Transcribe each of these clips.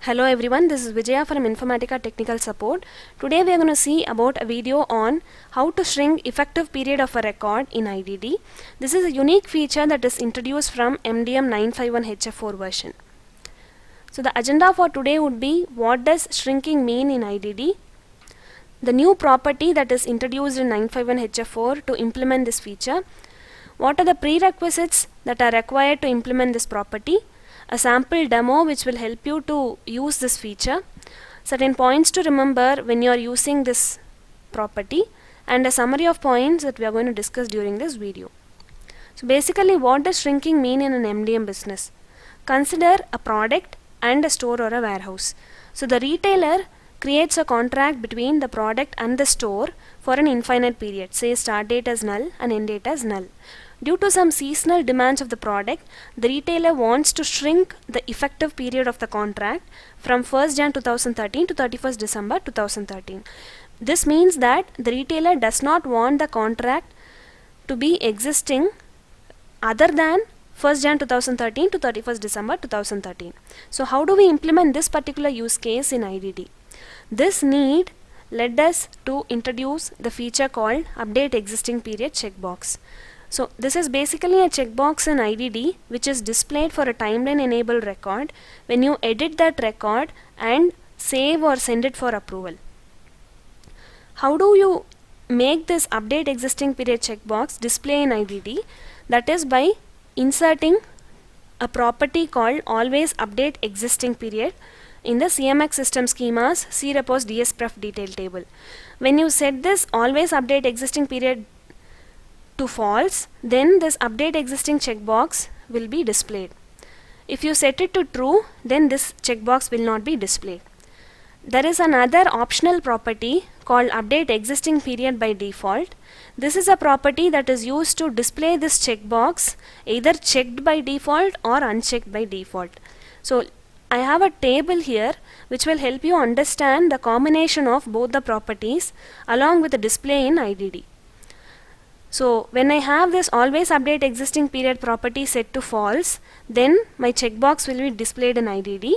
Hello everyone, this is Vijaya from Informatica Technical Support. Today we are going to see about a video on how to shrink effective period of a record in IDD. This is a unique feature that is introduced from MDM 951HF4 version. So the agenda for today would be what does shrinking mean in IDD, the new property that is introduced in 951HF4 to implement this feature, what are the prerequisites that are required to implement this property, a sample demo which will help you to use this feature, certain points to remember when you are using this property, and a summary of points that we are going to discuss during this video. So basically, what does shrinking mean in an MDM business? Consider a product and a store or a warehouse. So the retailer creates a contract between the product and the store for an infinite period, say start date as null and end date as null. Due to some seasonal demands of the product, the retailer wants to shrink the effective period of the contract from 1st Jan 2013 to 31st December 2013. This means that the retailer does not want the contract to be existing other than 1st Jan 2013 to 31st December 2013. So how do we implement this particular use case in IDD? This need led us to introduce the feature called Update Existing Period checkbox. So this is basically a checkbox in IDD which is displayed for a timeline enabled record when you edit that record and save or send it for approval. How do you make this Update Existing Period checkbox display in IDD? That is by inserting a property called Always Update Existing Period in the CMX system schema's crepos dspref detail table. When you set this Always Update Existing Period to false, then this Update Existing checkbox will be displayed. If you set it to true, then this checkbox will not be displayed. There is another optional property called Update Existing Period by default. This is a property that is used to display this checkbox either checked by default or unchecked by default. So I have a table here which will help you understand the combination of both the properties along with the display in IDD. So when I have this Always Update Existing Period property set to false, then my checkbox will be displayed in IDD.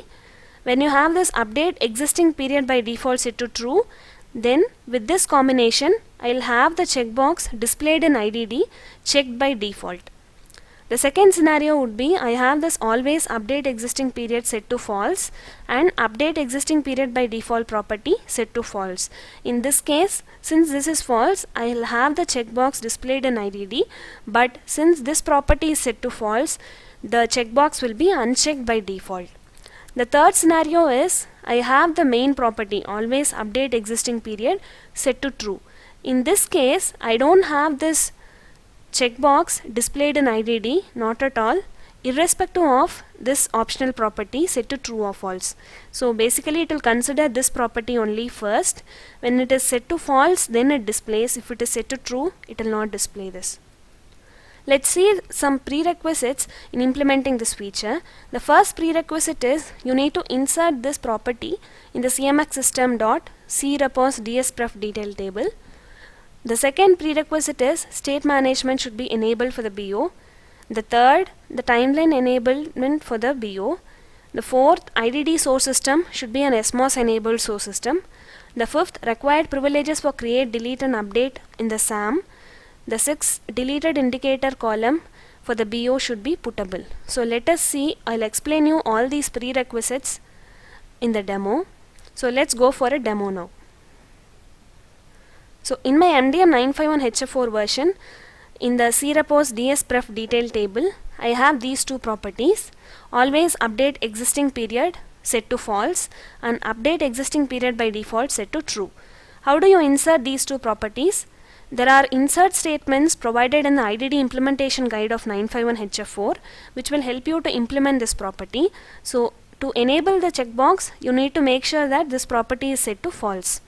When you have this Update Existing Period by default set to true, then with this combination I will have the checkbox displayed in IDD checked by default. The second scenario would be I have this Always Update Existing Period set to false and Update Existing Period by default property set to false. In this case, since this is false, I will have the checkbox displayed in IDD, but since this property is set to false, the checkbox will be unchecked by default. The third scenario is I have the main property Always Update Existing Period set to true. In this case, I don't have this checkbox displayed in IDD, not at all, irrespective of this optional property set to true or false. So basically it will consider this property only first. When it is set to false, then it displays. If it is set to true, it will not display this. Let's see some prerequisites in implementing this feature. The first prerequisite is you need to insert this property in the CMX system.crepos dspref detail table. The second prerequisite is state management should be enabled for the BO. The third, the timeline enablement for the BO. The fourth, IDD source system should be an SMOS enabled source system. The fifth, required privileges for create, delete and update in the SAM. The sixth, deleted indicator column for the BO should be puttable. So let us see, I'll explain you all these prerequisites in the demo. So let's go for a demo now. So in my MDM 951HF4 version, in the crepos dspref detail table, I have these two properties, Always Update Existing Period set to false and Update Existing Period by default set to true. How do you insert these two properties? There are insert statements provided in the IDD implementation guide of 951HF4 which will help you to implement this property. So to enable the checkbox, you need to make sure that this property is set to false.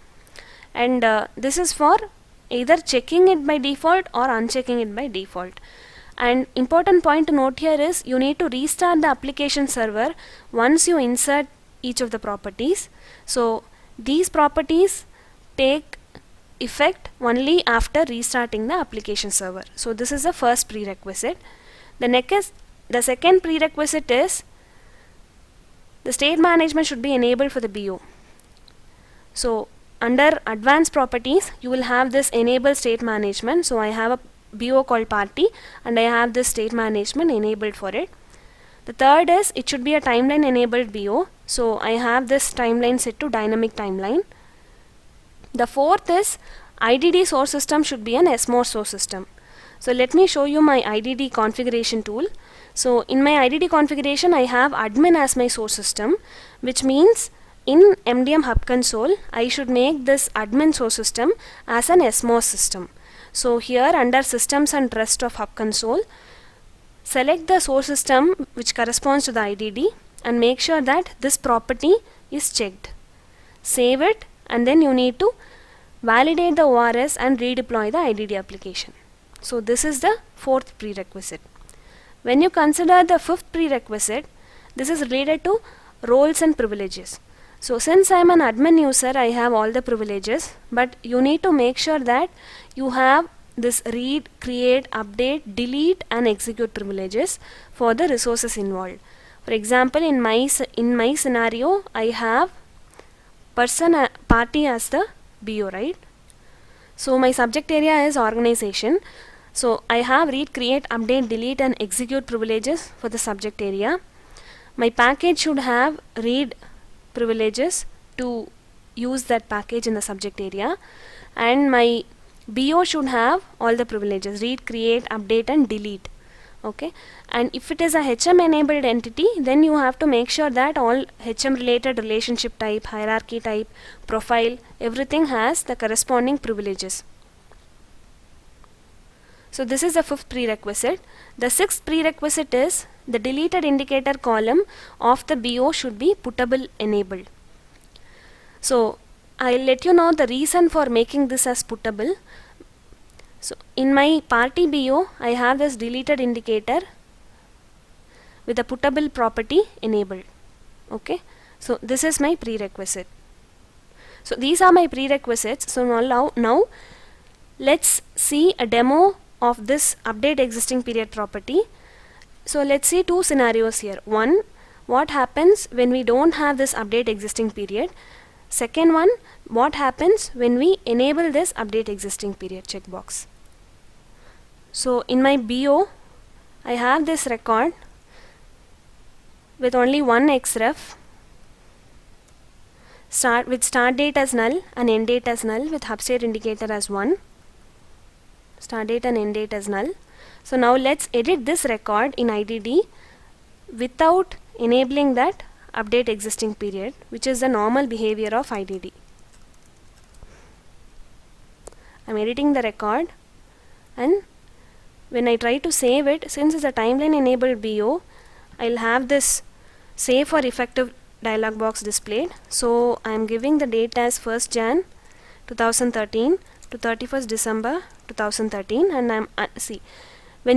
And this is for either checking it by default or unchecking it by default. And important point to note here is you need to restart the application server once you insert each of the properties. So these properties take effect only after restarting the application server. So this is the first prerequisite. The second prerequisite is The state management should be enabled for the BO. So under advanced properties, you will have this enable state management. So I have a BO called party and I have this state management enabled for it. The third is it should be a timeline enabled BO. So I have this timeline set to dynamic timeline. The fourth is IDD source system should be an SMOS source system. So let me show you my IDD configuration tool. So in my IDD configuration, I have admin as my source system, which means in MDM Hub Console, I should make this admin source system as an SMOS system. So here under Systems and Rest of Hub Console, select the source system which corresponds to the IDD and make sure that this property is checked. Save it and then you need to validate the ORS and redeploy the IDD application. So this is the fourth prerequisite. When you consider the fifth prerequisite, this is related to roles and privileges. So since I am an admin user, I have all the privileges, but you need to make sure that you have this read, create, update, delete and execute privileges for the resources involved. For example, in my scenario, I have party as the BO, right? So my subject area is organization. So I have read, create, update, delete and execute privileges for the subject area. My package should have read privileges to use that package in the subject area, and my BO should have all the privileges, read, create, update and delete. Okay, and if it is a HM enabled entity, then you have to make sure that all HM related relationship type, hierarchy type, profile, everything has the corresponding privileges. So this is the fifth prerequisite. The sixth prerequisite is the deleted indicator column of the BO should be puttable enabled. So I'll let you know the reason for making this as puttable. So in my party BO, I have this deleted indicator with a puttable property enabled. Okay, so this is my prerequisite. So these are my prerequisites. So now let's see a demo of this update existing period property. So let's see two scenarios here. One, what happens when we don't have this update existing period. Second one, what happens when we enable this update existing period checkbox. So in my BO, I have this record with only one xref, with start date as null and end date as null, with hub state indicator as 1. Start date and end date as null. So now let's edit this record in IDD without enabling that update existing period, which is the normal behavior of IDD. I'm editing the record, and when I try to save it, since it's a timeline enabled BO, I'll have this save for effective dialog box displayed. So I'm giving the date as 1st Jan 2013 to 31st December 2013, and I'm see when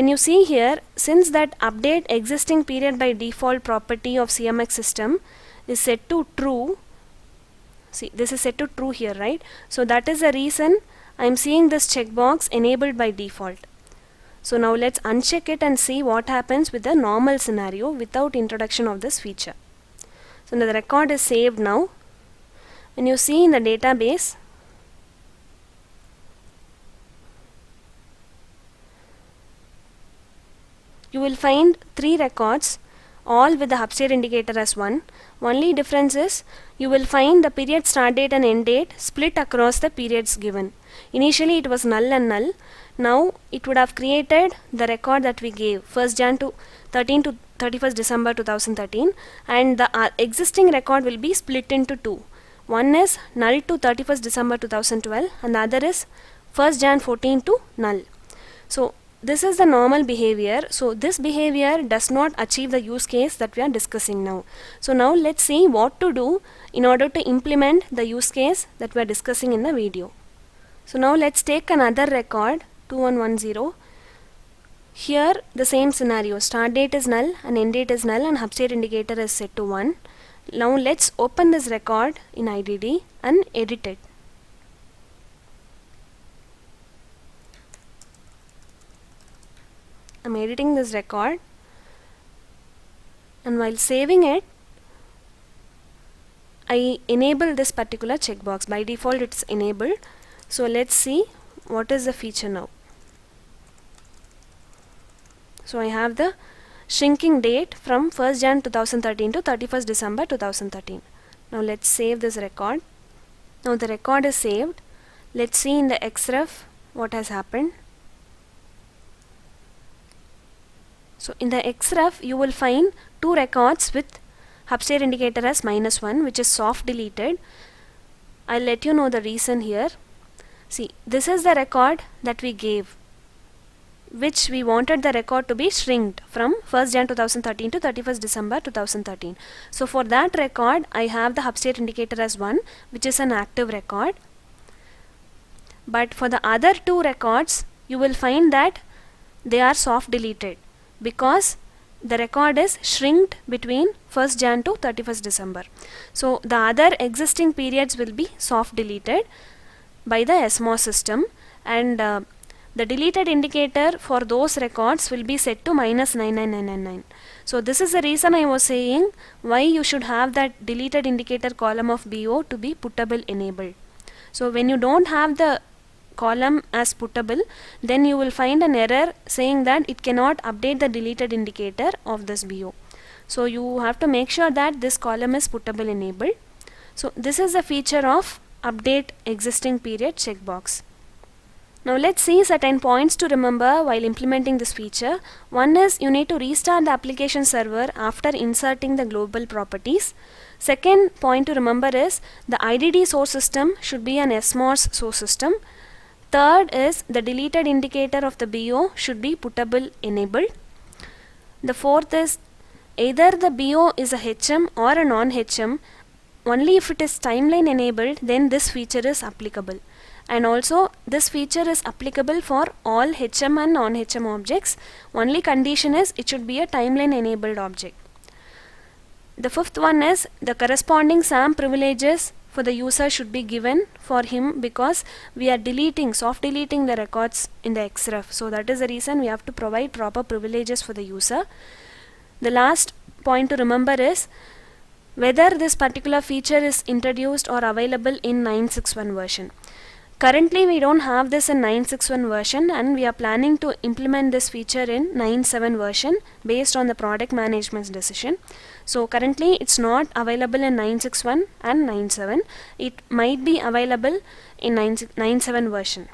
you see here, since that update existing period by default property of CMX system is set to true. See, this is set to true here, right? So that is the reason I'm seeing this checkbox enabled by default. So now let's uncheck it and see what happens with the normal scenario without introduction of this feature. So the record is saved now. When you see in the database, you will find 3 records, all with the hub state indicator as 1. Only difference is you will find the period start date and end date split across the periods given. Initially it was null and null. Now it would have created the record that we gave, 1st Jan to 13 to 31st December 2013, and the existing record will be split into 2. One is null to 31st December 2012 and the other is 1st Jan 14 to null. So this is the normal behavior. So this behavior does not achieve the use case that we are discussing now. So now let's see what to do in order to implement the use case that we are discussing in the video. So now let's take another record 2110. Here the same scenario, start date is null and end date is null and hub state indicator is set to 1. Now let's open this record in IDD and edit it. I'm editing this record, and while saving it, I enable this particular checkbox. By default it's enabled. So let's see what is the feature now. So I have the shrinking date from 1st Jan 2013 to 31st December 2013. Now let's save this record. Now the record is saved. Let's see in the XREF what has happened. So in the XREF you will find two records with upstate indicator as -1, which is soft deleted. I'll let you know the reason here. See, this is the record that we gave, which we wanted the record to be shrinked from 1st Jan 2013 to 31st December 2013. So for that record I have the upstate indicator as 1, which is an active record. But for the other two records you will find that they are soft deleted because the record is shrinked between 1st Jan to 31st December. So the other existing periods will be soft deleted by the SMOS system, and the deleted indicator for those records will be set to -99999. So this is the reason I was saying why you should have that deleted indicator column of BO to be puttable enabled. So when you don't have the column as puttable, then you will find an error saying that it cannot update the deleted indicator of this BO. So you have to make sure that this column is puttable enabled. So this is the feature of update existing period checkbox. Now let's see certain points to remember while implementing this feature. One is you need to restart the application server after inserting the global properties. Second point to remember is the IDD source system should be an SMOS source system. Third is the deleted indicator of the BO should be puttable enabled. The fourth is either the BO is a HM or a non-HM. Only if it is timeline enabled, then this feature is applicable. And also this feature is applicable for all HM and non-HM objects. Only condition is it should be a timeline enabled object. The fifth one is the corresponding SAM privileges for the user should be given for him because we are soft deleting the records in the XREF. So that is the reason we have to provide proper privileges for the user. The last point to remember is whether this particular feature is introduced or available in 9.6.1 version. Currently we don't have this in 9.6.1 version, and we are planning to implement this feature in 9.7 version based on the product management's decision. So currently it's not available in 9.6.1 and 9.7. It might be available in 9.7 version.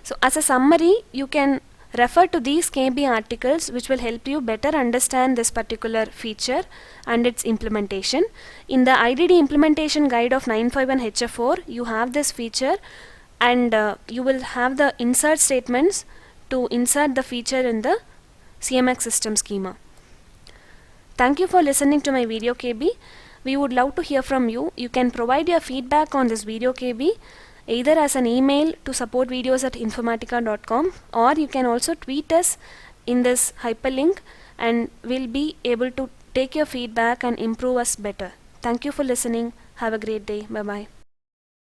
So as a summary, you can refer to these KB articles which will help you better understand this particular feature and its implementation. In the IDD implementation guide of 951 HF4, you have this feature, and you will have the insert statements to insert the feature in the CMX system schema. Thank you for listening to my video KB. We would love to hear from you. You can provide your feedback on this video KB either as an email to supportvideos@informatica.com, or you can also tweet us in this hyperlink, and we'll be able to take your feedback and improve us better. Thank you for listening. Have a great day. Bye bye.